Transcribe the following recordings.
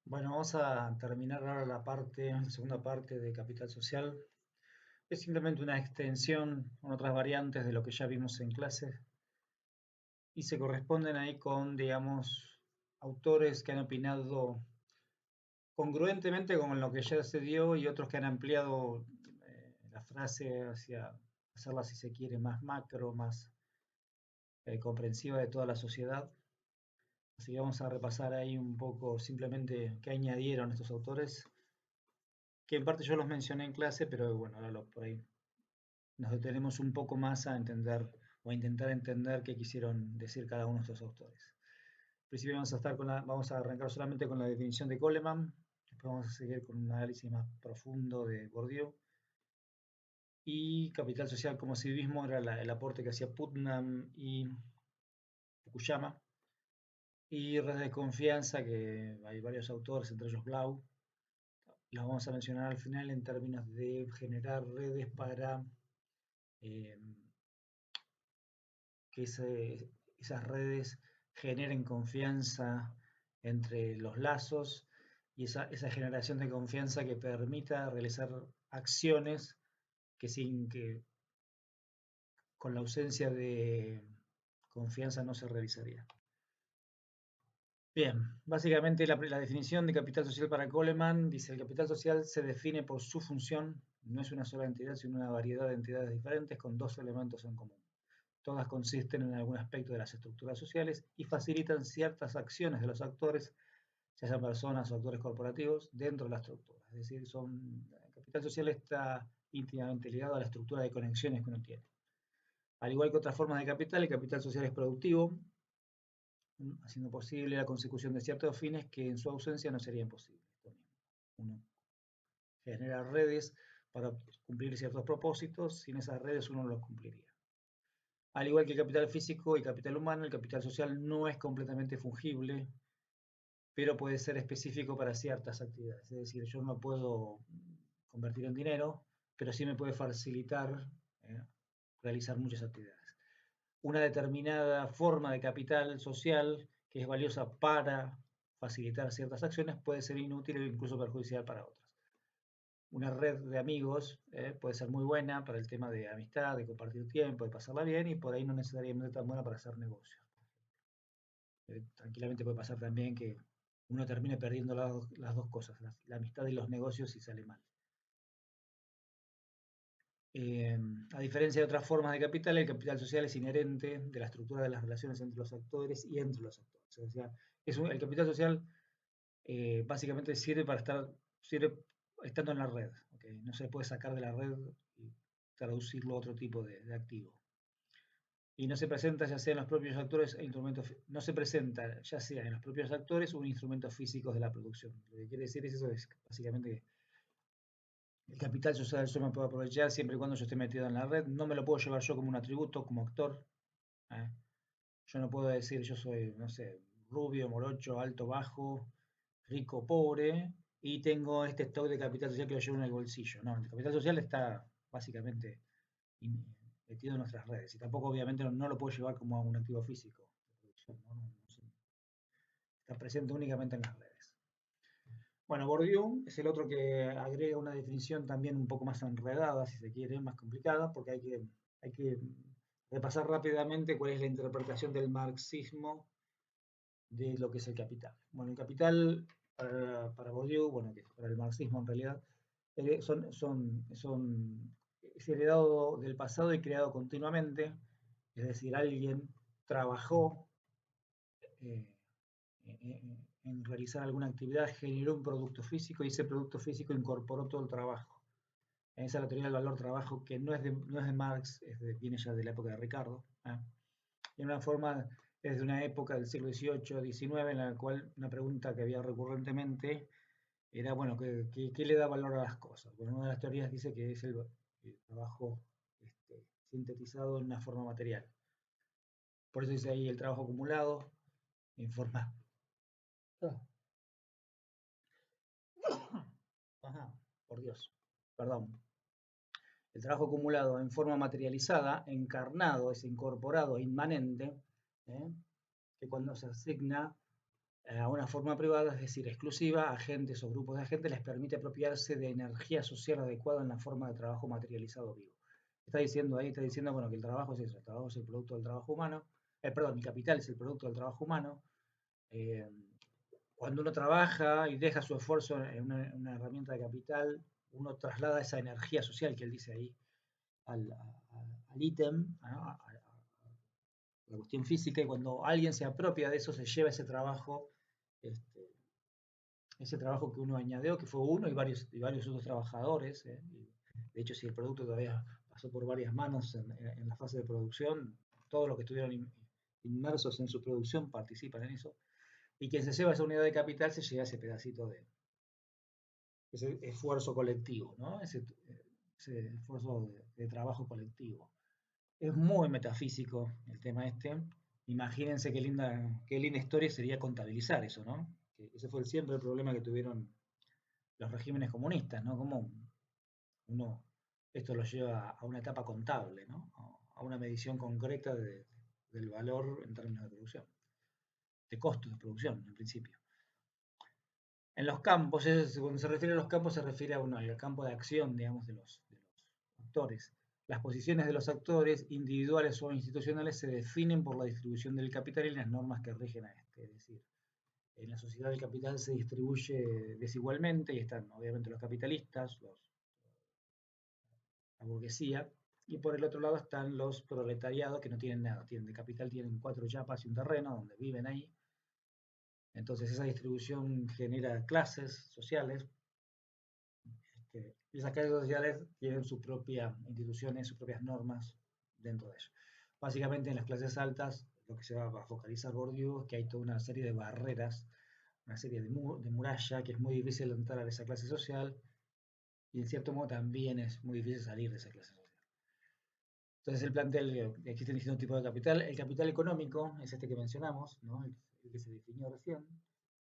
Bueno, vamos a terminar ahora la segunda parte de Capital Social. Es simplemente una extensión con otras variantes de lo que ya vimos en clase y se corresponden ahí con, digamos, autores que han opinado congruentemente con lo que ya se dio y otros que han ampliado la frase hacia hacerla, si se quiere, más macro, más comprensiva de toda la sociedad. Así que vamos a repasar ahí un poco simplemente qué añadieron estos autores, que en parte yo los mencioné en clase, pero bueno, ahora por ahí nos detenemos un poco más a entender o a intentar entender qué quisieron decir cada uno de estos autores. Al principio vamos a arrancar solamente con la definición de Coleman, después vamos a seguir con un análisis más profundo de Bourdieu, y Capital Social como civismo era el aporte que hacía Putnam y Fukuyama, y Redes de Confianza, que hay varios autores, entre ellos Blau, las vamos a mencionar al final en términos de generar redes para eh, que esas redes generen confianza entre los lazos y esa generación de confianza que permita realizar acciones que sin que con la ausencia de confianza no se realizaría. Bien, básicamente la definición de capital social para Coleman dice: el capital social se define por su función, no es una sola entidad, sino una variedad de entidades diferentes con dos elementos en común. Todas consisten en algún aspecto de las estructuras sociales y facilitan ciertas acciones de los actores, ya sean personas o actores corporativos, dentro de la estructura. Es decir, el capital social está íntimamente ligado a la estructura de conexiones que uno tiene. Al igual que otras formas de capital, el capital social es productivo, haciendo posible la consecución de ciertos fines que en su ausencia no serían posibles. Uno genera redes para cumplir ciertos propósitos, sin esas redes uno no los cumpliría. Al igual que el capital físico y capital humano, el capital social no es completamente fungible, pero puede ser específico para ciertas actividades. Es decir, yo no puedo convertir en dinero, pero sí me puede facilitar eh, realizar muchas actividades. Una determinada forma de capital social que es valiosa para facilitar ciertas acciones puede ser inútil o incluso perjudicial para otras. Una red de amigos puede ser muy buena para el tema de amistad, de compartir tiempo, de pasarla bien, y por ahí no necesariamente tan buena para hacer negocios. Tranquilamente puede pasar también que uno termine perdiendo las dos cosas, la amistad y los negocios, si sale mal. A diferencia de otras formas de capital, el capital social es inherente de la estructura de las relaciones entre los actores y entre los actores. O sea, el capital social básicamente sirve estando en la red. ¿Okay? No se puede sacar de la red y traducirlo a otro tipo de activo. Y no se presenta ya sea en los propios actores no se presenta ya sea en los propios actores o en instrumentos físicos de la producción. Lo que quiere decir es eso, es básicamente que el capital social yo me puedo aprovechar siempre y cuando yo esté metido en la red. No me lo puedo llevar yo como un atributo, como actor. ¿eh? Yo no puedo decir yo soy, no sé, rubio, morocho, alto, bajo, rico, pobre, y tengo este stock de capital social que lo llevo en el bolsillo. No, el capital social está básicamente metido en nuestras redes. Y tampoco, obviamente, no lo puedo llevar como un activo físico. Está presente únicamente en las redes. Bueno, Bourdieu es el otro que agrega una definición también un poco más enredada, si se quiere, más complicada, porque hay que repasar rápidamente cuál es la interpretación del marxismo de lo que es el capital. Bueno, el capital para Bourdieu, bueno, que para el marxismo en realidad, es heredado del pasado y creado continuamente, es decir, alguien trabajó eh, en realizar alguna actividad, generó un producto físico y ese producto físico incorporó todo el trabajo. Esa es la teoría del valor trabajo, que no es de Marx, viene ya de la época de Ricardo. ¿eh? Y en una forma es de una época del siglo XVIII, XIX, en la cual una pregunta que había recurrentemente era, bueno, ¿qué le da valor a las cosas? Bueno, una de las teorías dice que es el trabajo sintetizado en una forma material. Por eso dice ahí el trabajo acumulado en forma... Ajá, por Dios, perdón. El trabajo acumulado en forma materializada, encarnado, es incorporado, inmanente, ¿eh? Que cuando se asigna a una forma privada, es decir, exclusiva, agentes o grupos de agentes, les permite apropiarse de energía social adecuada en la forma de trabajo materializado vivo. Está diciendo ahí, está diciendo, bueno, que el trabajo es eso, el trabajo es el producto del trabajo humano, perdón, el capital es el producto del trabajo humano. eh, Cuando uno trabaja y deja su esfuerzo en una herramienta de capital, uno traslada esa energía social que él dice ahí al ítem, a la cuestión física, y cuando alguien se apropia de eso, se lleva este, ese trabajo que uno añadió, que fue uno y varios otros trabajadores. De hecho, si el producto todavía pasó por varias manos en la fase de producción, todos los que estuvieron inmersos en su producción participan en eso. Y quien se lleva esa unidad de capital se lleva ese pedacito de ese esfuerzo colectivo, ¿no? Ese esfuerzo de trabajo colectivo. Es muy metafísico el tema este. Imagínense qué linda historia sería contabilizar eso, ¿no? Que ese fue siempre el problema que tuvieron los regímenes comunistas, ¿no? Como uno, esto lo lleva a una etapa contable, ¿no? A una medición concreta del valor en términos de producción, de costos de producción, en principio. En los campos, cuando se refiere a los campos, se refiere al campo de acción, digamos, de los actores. Las posiciones de los actores, individuales o institucionales, se definen por la distribución del capital y las normas que rigen a este. Es decir, en la sociedad el capital se distribuye desigualmente y están obviamente los capitalistas, la burguesía, y por el otro lado están los proletariados que no tienen nada, tienen de capital, tienen 4 yapas y un terreno donde viven ahí. Entonces esa distribución genera clases sociales, y esas clases sociales tienen sus propias instituciones, sus propias normas dentro de ello. Básicamente en las clases altas lo que se va a focalizar Bourdieu es que hay toda una serie de barreras, una serie de muralla, que es muy difícil entrar a esa clase social y en cierto modo también es muy difícil salir de esa clase social. Entonces él plantea que existen distintos tipos de capital. El capital económico es este que mencionamos, ¿no? El que se definió recién,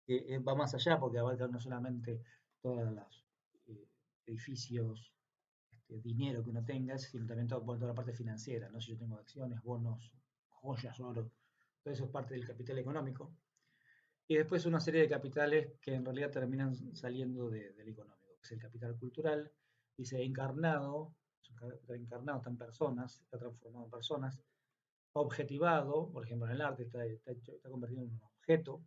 que va más allá porque abarca no solamente todos los edificios, dinero que uno tenga, sino también toda la parte financiera, ¿no? Si yo tengo acciones, bonos, joyas, oro, todo eso es parte del capital económico. Y después una serie de capitales que en realidad terminan saliendo del económico, que es el capital cultural, dice encarnado, está en personas, está transformado en personas, objetivado, por ejemplo en el arte está convertido en un objeto,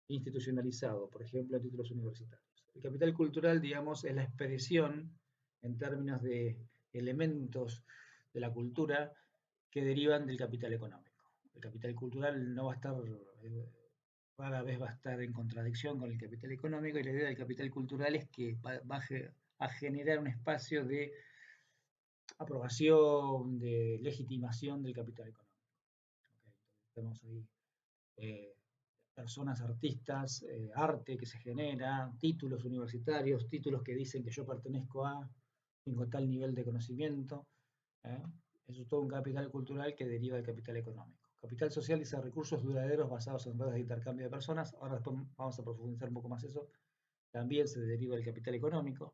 institucionalizado, por ejemplo en títulos universitarios. El capital cultural, digamos, es la expresión en términos de elementos de la cultura que derivan del capital económico. El capital cultural no va a estar, rara vez va a estar en contradicción con el capital económico, y la idea del capital cultural es que va a generar un espacio de aprobación, de legitimación del capital económico. Okay, tenemos ahí eh, personas, artistas, arte que se genera, títulos universitarios, títulos que dicen que yo pertenezco a, tengo tal nivel de conocimiento. ¿eh? Eso es todo un capital cultural que deriva del capital económico. Capital social dice recursos duraderos basados en redes de intercambio de personas. Ahora después vamos a profundizar un poco más eso. También se deriva del capital económico.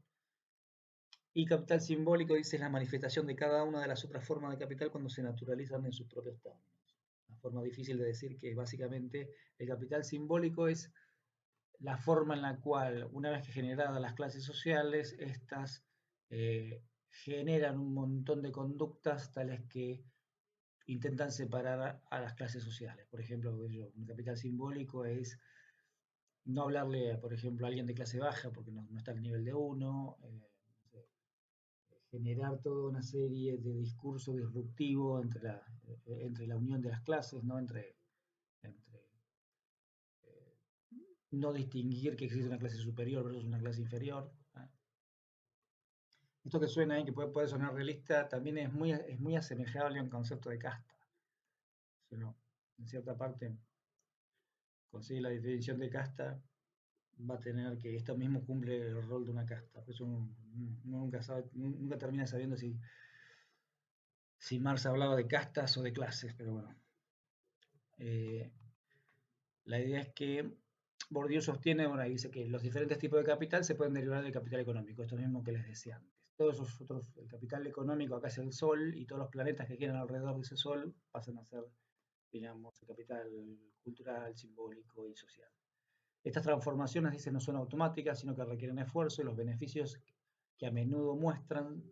Y capital simbólico dice la manifestación de cada una de las otras formas de capital cuando se naturalizan en sus propios términos. Una forma difícil de decir que básicamente el capital simbólico es la forma en la cual, una vez que generadas las clases sociales, estas generan un montón de conductas tales que intentan separar a las clases sociales. Por ejemplo, un capital simbólico es no hablarle, por ejemplo, a alguien de clase baja porque no está al nivel de uno, generar toda una serie de discursos disruptivos entre la unión de las clases, ¿no? Entre no distinguir que existe una clase superior versus una clase inferior. ¿eh? Esto que suena ahí, que puede sonar realista, también es muy asemejable a un concepto de casta. Si uno, en cierta parte, consigue la definición de casta, va a tener que esto mismo cumple el rol de una casta. Por eso uno nunca sabe, nunca termina sabiendo si Marx hablaba de castas o de clases, pero bueno. La idea es que Bourdieu sostiene, bueno, y dice que los diferentes tipos de capital se pueden derivar del capital económico, esto mismo que les decía antes. Todos esos otros, el capital económico acá es el Sol, y todos los planetas que quedan alrededor de ese Sol pasan a ser, digamos, el capital cultural, simbólico y social. Estas transformaciones, dice, no son automáticas, sino que requieren esfuerzo y los beneficios que a menudo muestran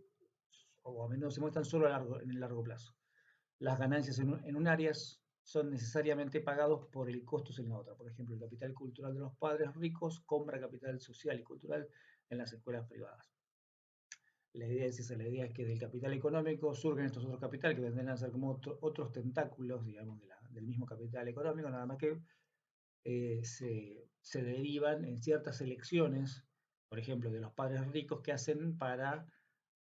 o a menudo se muestran solo en el largo plazo. Las ganancias en un área son necesariamente pagados por el costo en la otra. Por ejemplo, el capital cultural de los padres ricos compra capital social y cultural en las escuelas privadas. La idea es esa, la idea es que del capital económico surgen estos otros capitales que vendrán a ser como otros tentáculos, digamos, del mismo capital económico, nada más que se derivan en ciertas elecciones, por ejemplo, de los padres ricos que hacen para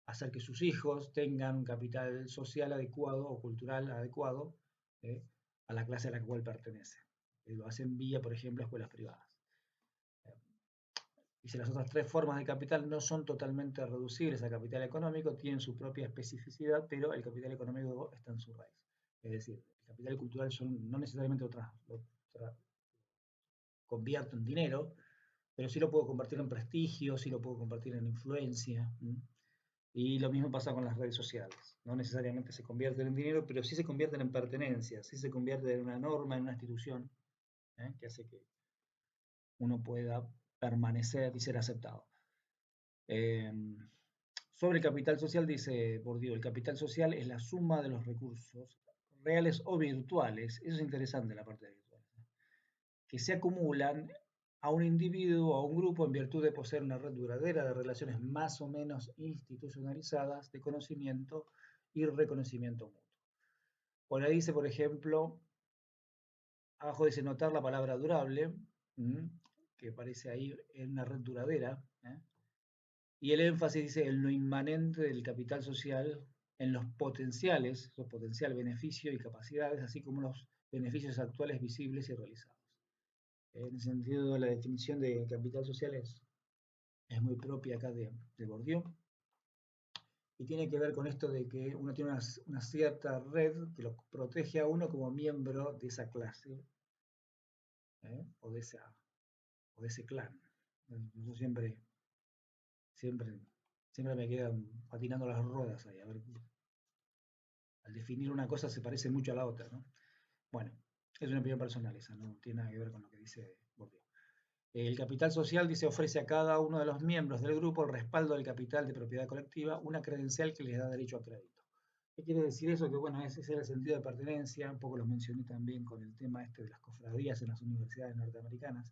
hacer que sus hijos tengan un capital social adecuado o cultural adecuado eh, a la clase a la cual pertenece. Lo hacen vía, por ejemplo, escuelas privadas. Dice, las otras tres formas de capital no son totalmente reducibles a capital económico, tienen su propia especificidad, pero el capital económico está en su raíz. Es decir, el capital cultural son no necesariamente lo convierto en dinero, pero sí lo puedo convertir en prestigio, sí lo puedo convertir en influencia. Y lo mismo pasa con las redes sociales. No necesariamente se convierten en dinero, pero sí se convierten en pertenencia, sí se convierten en una norma, en una institución, que hace que uno pueda permanecer y ser aceptado. Eh, sobre el capital social dice Bourdieu, el capital social es la suma de los recursos reales o virtuales, eso es interesante la parte virtual, que se acumulan a un individuo o a un grupo en virtud de poseer una red duradera de relaciones más o menos institucionalizadas de conocimiento y reconocimiento mutuo. Por ahí dice, por ejemplo, abajo dice notar la palabra durable, que aparece ahí en una red duradera, y el énfasis dice en lo inmanente del capital social, en los potenciales, su potencial beneficio y capacidades, así como los beneficios actuales visibles y realizados. En ese sentido, la definición de capital social es muy propia acá de Bourdieu y tiene que ver con esto de que uno tiene una cierta red que lo protege a uno como miembro de esa clase o de ese clan. Yo siempre me quedan patinando las ruedas ahí. A ver, al definir una cosa se parece mucho a la otra, ¿no? Bueno, es una opinión personal esa, no tiene nada que ver con lo que dice Bourdieu. El capital social, dice, ofrece a cada uno de los miembros del grupo el respaldo del capital de propiedad colectiva, una credencial que les da derecho a crédito. ¿Qué quiere decir eso? Que bueno, ese es el sentido de pertenencia, un poco lo mencioné también con el tema este de las cofradías en las universidades norteamericanas.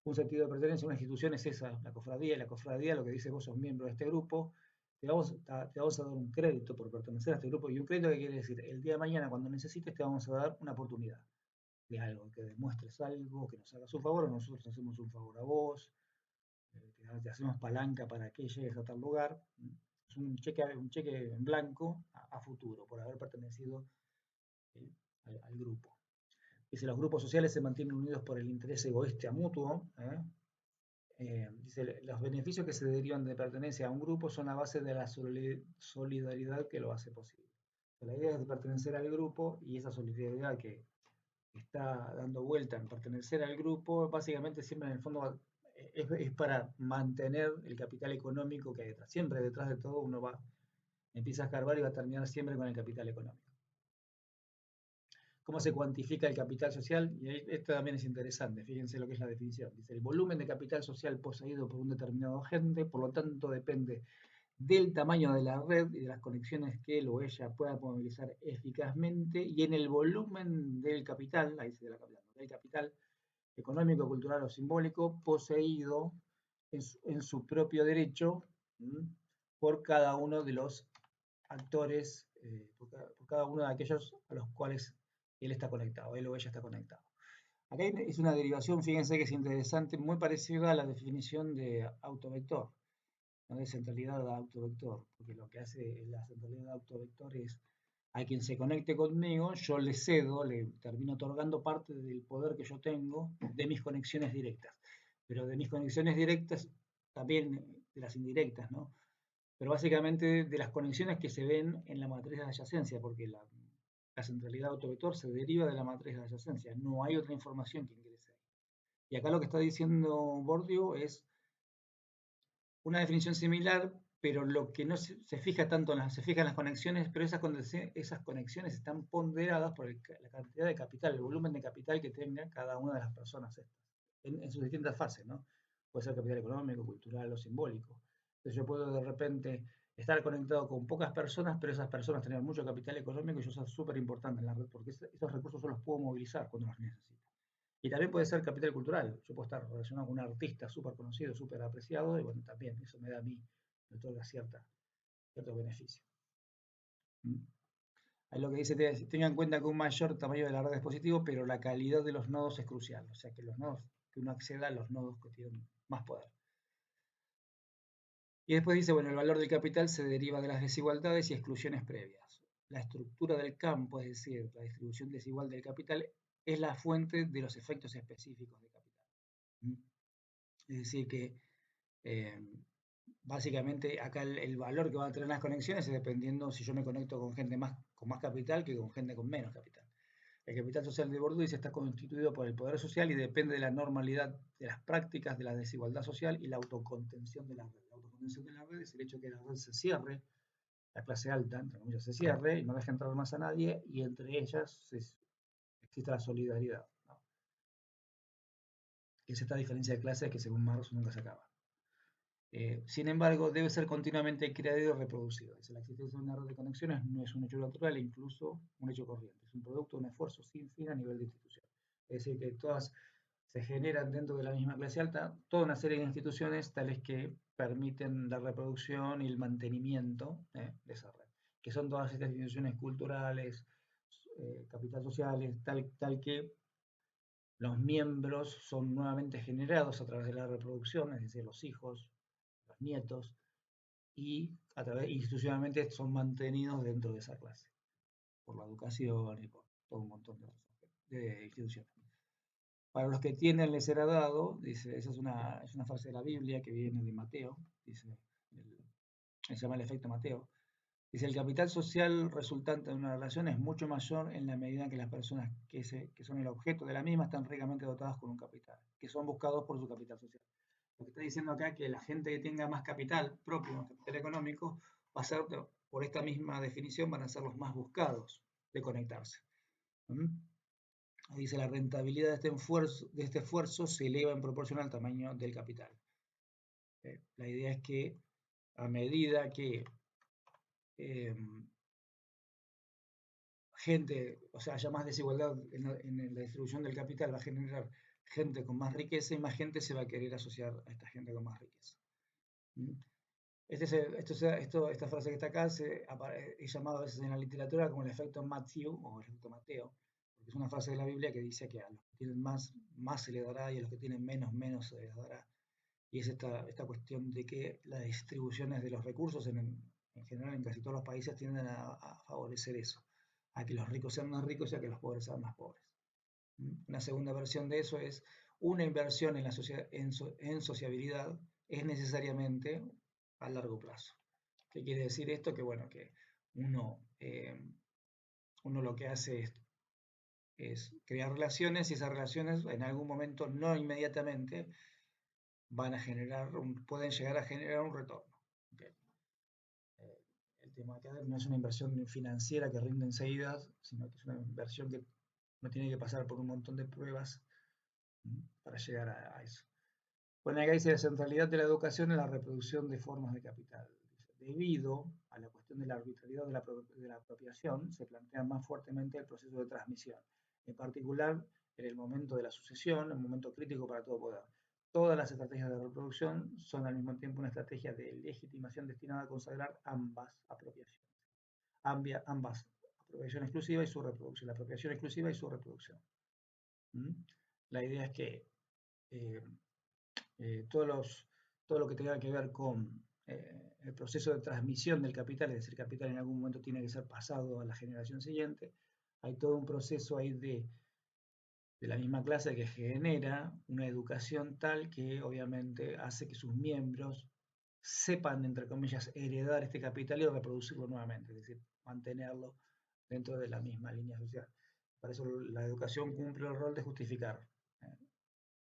Un sentido de pertenencia a una institución es esa, la cofradía, y la cofradía lo que dice vos sos miembro de este grupo, te vamos a dar un crédito por pertenecer a este grupo, y un crédito que quiere decir, el día de mañana cuando necesites te vamos a dar una oportunidad de algo, que demuestres algo, que nos hagas un favor, o nosotros hacemos un favor a vos, te hacemos palanca para que llegues a tal lugar. Es un cheque en blanco a futuro por haber pertenecido al grupo. Dice, los grupos sociales se mantienen unidos por el interés egoísta mutuo. Dice, los beneficios que se derivan de pertenencia a un grupo son la base de la solidaridad que lo hace posible. La idea es de pertenecer al grupo y esa solidaridad que está dando vuelta en pertenecer al grupo, básicamente siempre en el fondo es para mantener el capital económico que hay detrás. Siempre detrás de todo uno empieza a escarbar y va a terminar siempre con el capital económico. ¿Cómo se cuantifica el capital social? Y esto también es interesante, fíjense lo que es la definición. Dice, el volumen de capital social poseído por un determinado agente, por lo tanto, depende del tamaño de la red y de las conexiones que él o ella pueda movilizar eficazmente y en el volumen del capital, ahí se da la capital, del capital económico, cultural o simbólico poseído en su propio derecho por cada uno de los actores, por cada uno de aquellos a los cuales él está conectado, él o ella está conectado. Acá es una derivación, fíjense que es interesante, muy parecida a la definición de autovector, no de centralidad de autovector, porque lo que hace la centralidad de autovector es a quien se conecte conmigo, yo le cedo, le termino otorgando parte del poder que yo tengo de mis conexiones directas. Pero de mis conexiones directas, también de las indirectas, ¿no? Pero básicamente de las conexiones que se ven en la matriz de adyacencia, porque la centralidad autovector se deriva de la matriz de adyacencia. No hay otra información que ingrese ahí. Y acá lo que está diciendo Bourdieu es una definición similar, pero lo que no se fija tanto se fija en las conexiones, pero esas conexiones están ponderadas por la cantidad de capital, el volumen de capital que tenga cada una de las personas estas. en sus distintas fases, ¿no? Puede ser capital económico, cultural o simbólico. Entonces yo puedo de repente estar conectado con pocas personas, pero esas personas tener mucho capital económico y yo soy súper importante en la red porque esos recursos yo los puedo movilizar cuando los necesito. Y también puede ser capital cultural. Yo puedo estar relacionado con un artista súper conocido, súper apreciado, y bueno, también eso me da a mí, me otorga cierto beneficio. Ahí lo que dice, tenga en cuenta que un mayor tamaño de la red es positivo, pero la calidad de los nodos es crucial. O sea, que los nodos, que uno acceda a los nodos que tienen más poder. Y después dice, bueno, el valor del capital se deriva de las desigualdades y exclusiones previas. La estructura del campo, es decir, la distribución desigual del capital, es la fuente de los efectos específicos de capital. Es decir, que eh, básicamente acá el valor que van a tener las conexiones es dependiendo si yo me conecto con gente con más capital que con gente con menos capital. El capital social de Bourdieu está constituido por el poder social y depende de la normalidad de las prácticas, de la desigualdad social y la autocontención de la red. La autocontención de la red es el hecho de que la red se cierre, la clase alta, entre comillas, se cierre y no deje entrar más a nadie y entre ellas existe la solidaridad, ¿no? Es esta diferencia de clases que según Marx nunca se acaba. Sin embargo, debe ser continuamente creado y reproducido. Dice, la existencia de una red de conexiones no es un hecho natural e incluso un hecho corriente. Es un producto de un esfuerzo sin fin a nivel de institución. Es decir, que todas se generan dentro de la misma clase alta, toda una serie de instituciones tales que permiten la reproducción y el mantenimiento de esa red, que son todas estas instituciones culturales, capital sociales, tal que los miembros son nuevamente generados a través de la reproducción, es decir, los hijos, los nietos, y institucionalmente son mantenidos dentro de esa clase, por la educación y por todo un montón de instituciones. Para los que tienen les será dado, dice, esa es una frase de la Biblia que viene de Mateo, dice, se llama el efecto Mateo. Dice, el capital social resultante de una relación es mucho mayor en la medida en que las personas que son el objeto de la misma están ricamente dotadas con un capital, que son buscados por su capital social. Lo que está diciendo acá es que la gente que tenga más capital propio, capital económico, va a ser, por esta misma definición, van a ser los más buscados de conectarse. Dice, la rentabilidad de este esfuerzo se eleva en proporción al tamaño del capital. La idea es que a medida que gente, o sea, haya más desigualdad en la distribución del capital, va a generar gente con más riqueza y más gente se va a querer asociar a esta gente con más riqueza. Esta frase que está acá es llamada a veces en la literatura como el efecto Matthew o el efecto Mateo, porque es una frase de la Biblia que dice que a los que tienen más se les dará y a los que tienen menos se les dará. Y es esta cuestión de que las distribuciones de los recursos en general en casi todos los países tienden a favorecer eso, a que los ricos sean más ricos y a que los pobres sean más pobres. Una segunda versión de eso es una inversión en sociabilidad es necesariamente a largo plazo. ¿Qué quiere decir esto? Que bueno, que uno lo que hace es crear relaciones y esas relaciones en algún momento, no inmediatamente, pueden llegar a generar un retorno. Okay. El tema acá no es una inversión financiera que rinde enseguida, sino que es una inversión que no tiene que pasar por un montón de pruebas para llegar a eso. Bueno, acá dice la centralidad de la educación en la reproducción de formas de capital. Debido a la cuestión de la arbitrariedad de la apropiación, se plantea más fuertemente el proceso de transmisión, en particular en el momento de la sucesión, un momento crítico para todo poder. Todas las estrategias de reproducción son al mismo tiempo una estrategia de legitimación destinada a consagrar ambas apropiaciones. Ambas, apropiación exclusiva y su reproducción, la apropiación exclusiva y su reproducción. La idea es que todo lo que tenga que ver con el proceso de transmisión del capital, es decir, el capital en algún momento tiene que ser pasado a la generación siguiente, hay todo un proceso ahí de la misma clase que genera una educación tal que obviamente hace que sus miembros sepan, entre comillas, heredar este capital y reproducirlo nuevamente, es decir, mantenerlo dentro de la misma línea social. Para eso la educación cumple el rol de justificar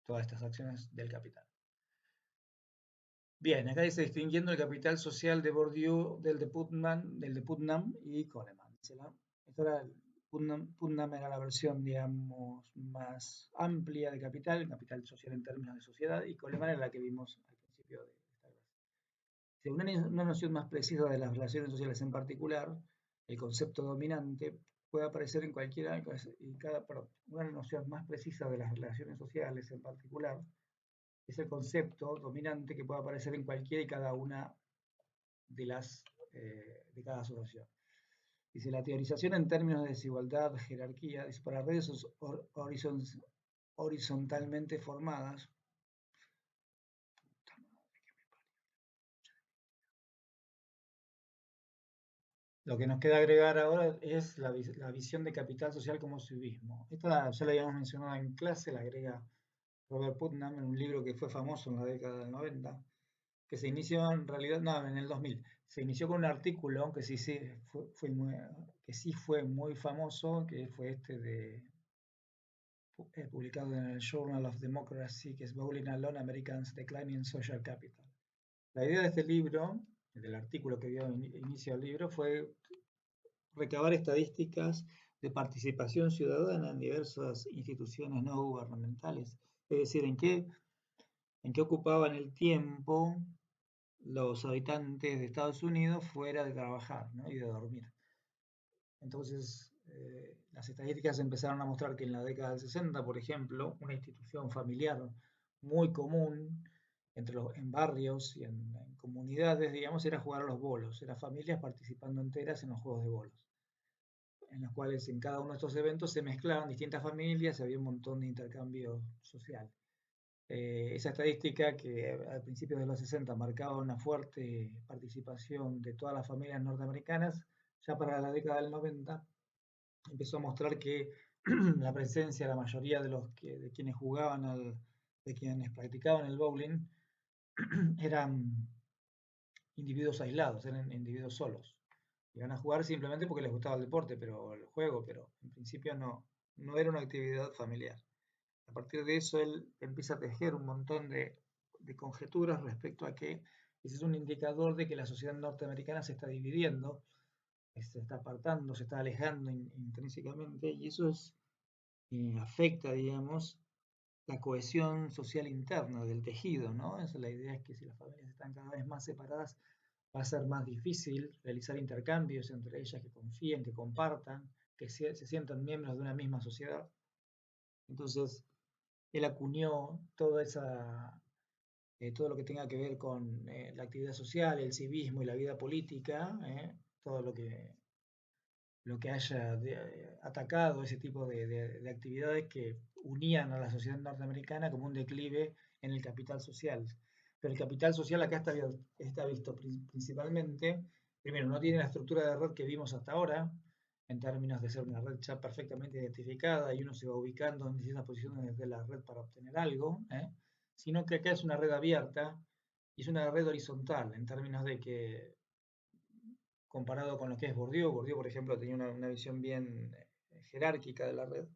todas estas acciones del capital. Bien, acá dice distinguiendo el capital social de Bourdieu del de Putnam y Kahneman. Esto era Putnam era la versión, digamos, más amplia de capital social en términos de sociedad, y Coleman era la que vimos al principio de esta clase. Una noción más precisa de las relaciones sociales en particular, el concepto dominante puede aparecer en cualquiera, una noción más precisa de las relaciones sociales en particular es el concepto dominante que puede aparecer en cualquiera y cada una de las de cada asociación. Dice, la teorización en términos de desigualdad, jerarquía, dice, para redes horizontalmente formadas, lo que nos queda agregar ahora es la visión de capital social como civismo. Esta ya la habíamos mencionado en clase, la agrega Robert Putnam en un libro que fue famoso en la década del 90, que se inició en realidad, no, en el 2000. Se inició con un artículo que sí fue muy famoso, que fue publicado en el Journal of Democracy, que es Bowling Alone, Americans Declining Social Capital. La idea de este libro, del artículo que dio inicio al libro, fue recabar estadísticas de participación ciudadana en diversas instituciones no gubernamentales, es decir, en qué ocupaban el tiempo los habitantes de Estados Unidos fuera de trabajar, ¿no? Y de dormir. Entonces, las estadísticas empezaron a mostrar que en la década del 60, por ejemplo, una institución familiar muy común en barrios y en comunidades, digamos, era jugar a los bolos, eran familias participando enteras en los juegos de bolos, en los cuales en cada uno de estos eventos se mezclaban distintas familias y había un montón de intercambio social. Esa estadística que a principios de los 60 marcaba una fuerte participación de todas las familias norteamericanas, ya para la década del 90 empezó a mostrar que la presencia de la mayoría de quienes de quienes practicaban el bowling, eran individuos aislados, eran individuos solos. Iban a jugar simplemente porque les gustaba el deporte, pero el juego, pero en principio no era una actividad familiar. A partir de eso él empieza a tejer un montón de conjeturas respecto a que ese es un indicador de que la sociedad norteamericana se está dividiendo, se está apartando, se está alejando intrínsecamente, y eso afecta, digamos, la cohesión social interna del tejido, ¿no? La idea es que si las familias están cada vez más separadas, va a ser más difícil realizar intercambios entre ellas que confíen, que compartan, que se sientan miembros de una misma sociedad. Entonces, él acuñó todo lo que tenga que ver con la actividad social, el civismo y la vida política, todo lo que haya atacado ese tipo de actividades que unían a la sociedad norteamericana como un declive en el capital social. Pero el capital social acá está visto principalmente, primero, no tiene la estructura de red que vimos hasta ahora, en términos de ser una red ya perfectamente identificada y uno se va ubicando en distintas posiciones de la red para obtener algo, sino que acá es una red abierta y es una red horizontal, en términos de que comparado con lo que es Bourdieu. Bourdieu, por ejemplo, tenía una visión bien jerárquica de la red.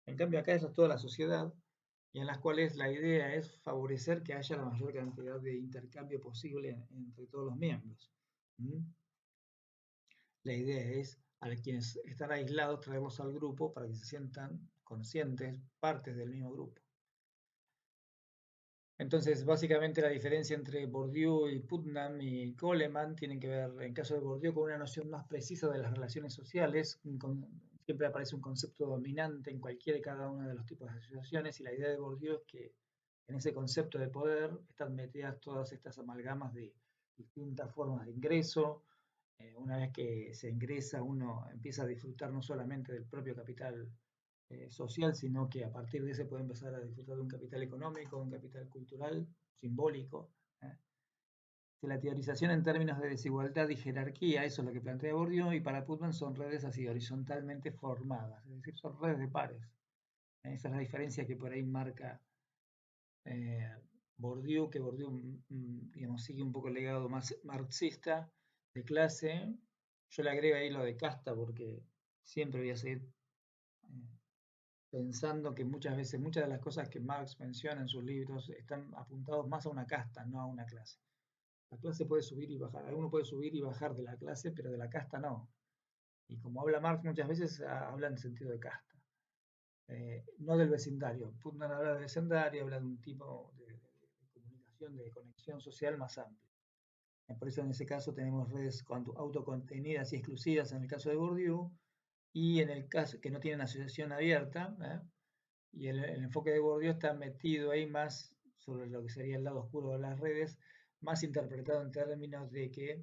En cambio, acá es toda la sociedad, y en las cuales la idea es favorecer que haya la mayor cantidad de intercambio posible entre todos los miembros. La idea es a quienes están aislados traerlos al grupo para que se sientan conscientes, partes del mismo grupo. Entonces, básicamente la diferencia entre Bourdieu y Putnam y Coleman tienen que ver, en caso de Bourdieu, con una noción más precisa de las relaciones sociales. Siempre aparece un concepto dominante en cualquiera y cada uno de los tipos de asociaciones, y la idea de Bourdieu es que en ese concepto de poder están metidas todas estas amalgamas de distintas formas de ingreso. Una vez que se ingresa, uno empieza a disfrutar no solamente del propio capital social, sino que a partir de ese puede empezar a disfrutar de un capital económico, un capital cultural, simbólico. La teorización en términos de desigualdad y jerarquía, eso es lo que plantea Bourdieu, y para Putnam son redes así horizontalmente formadas, es decir, son redes de pares. Esa es la diferencia que por ahí marca Bourdieu, que Bourdieu digamos, sigue un poco el legado más marxista de clase. Yo le agrego ahí lo de casta porque siempre voy a seguir pensando que muchas veces, muchas de las cosas que Marx menciona en sus libros están apuntados más a una casta, no a una clase. La clase puede subir y bajar, alguno puede subir y bajar de la clase, pero de la casta no. Y como habla Marx muchas veces, habla en sentido de casta, no del vecindario. Putnam habla del vecindario, habla de un tipo de comunicación, de conexión social más amplia. Por eso en ese caso tenemos redes autocontenidas y exclusivas en el caso de Bourdieu, y en el caso que no tienen asociación abierta, y el enfoque de Bourdieu está metido ahí más sobre lo que sería el lado oscuro de las redes, más interpretado en términos de que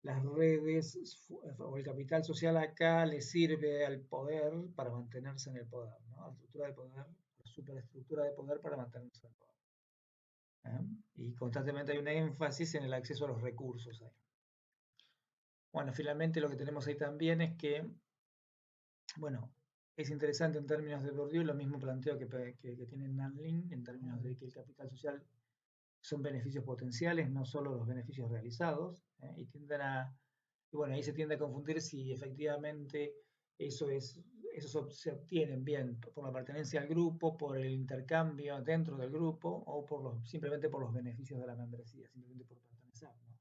las redes o el capital social acá le sirve al poder para mantenerse en el poder, ¿no? A la estructura de poder, la superestructura de poder para mantenerse en el poder. Y constantemente hay un énfasis en el acceso a los recursos ahí. Bueno, finalmente lo que tenemos ahí también es que, bueno, es interesante en términos de Bourdieu lo mismo planteo que tiene Nanlin en términos de que el capital social son beneficios potenciales, no solo los beneficios realizados, y tienden a, y bueno, ahí se tiende a confundir si efectivamente esos se obtienen bien por la pertenencia al grupo, por el intercambio dentro del grupo o simplemente por los beneficios de la membresía, simplemente por pertenecer, ¿no?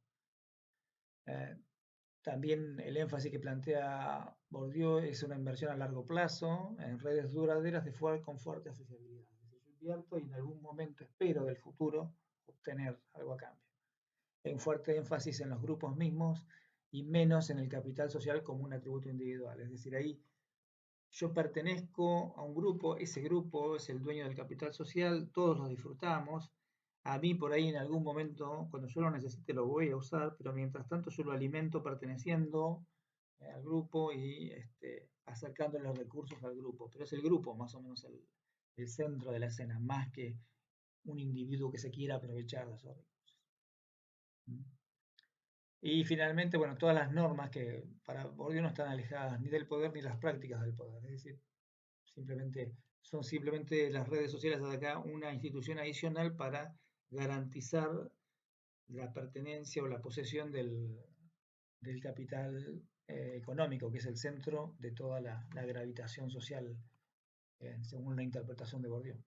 También el énfasis que plantea Bourdieu es una inversión a largo plazo en redes duraderas con fuerte asociabilidad. Es decir, yo invierto y en algún momento espero del futuro obtener algo a cambio. Hay un fuerte énfasis en los grupos mismos y menos en el capital social como un atributo individual. Es decir, ahí yo pertenezco a un grupo, ese grupo es el dueño del capital social, todos lo disfrutamos. A mí por ahí en algún momento, cuando yo lo necesite, lo voy a usar, pero mientras tanto yo lo alimento perteneciendo al grupo y acercando los recursos al grupo. Pero es el grupo más o menos el centro de la escena, más que un individuo que se quiera aprovechar de esos recursos. Y finalmente, bueno, todas las normas que para Bourdieu no están alejadas ni del poder ni las prácticas del poder. Es decir, son simplemente las redes sociales de acá una institución adicional para garantizar la pertenencia o la posesión del capital económico, que es el centro de toda la gravitación social, según la interpretación de Bourdieu.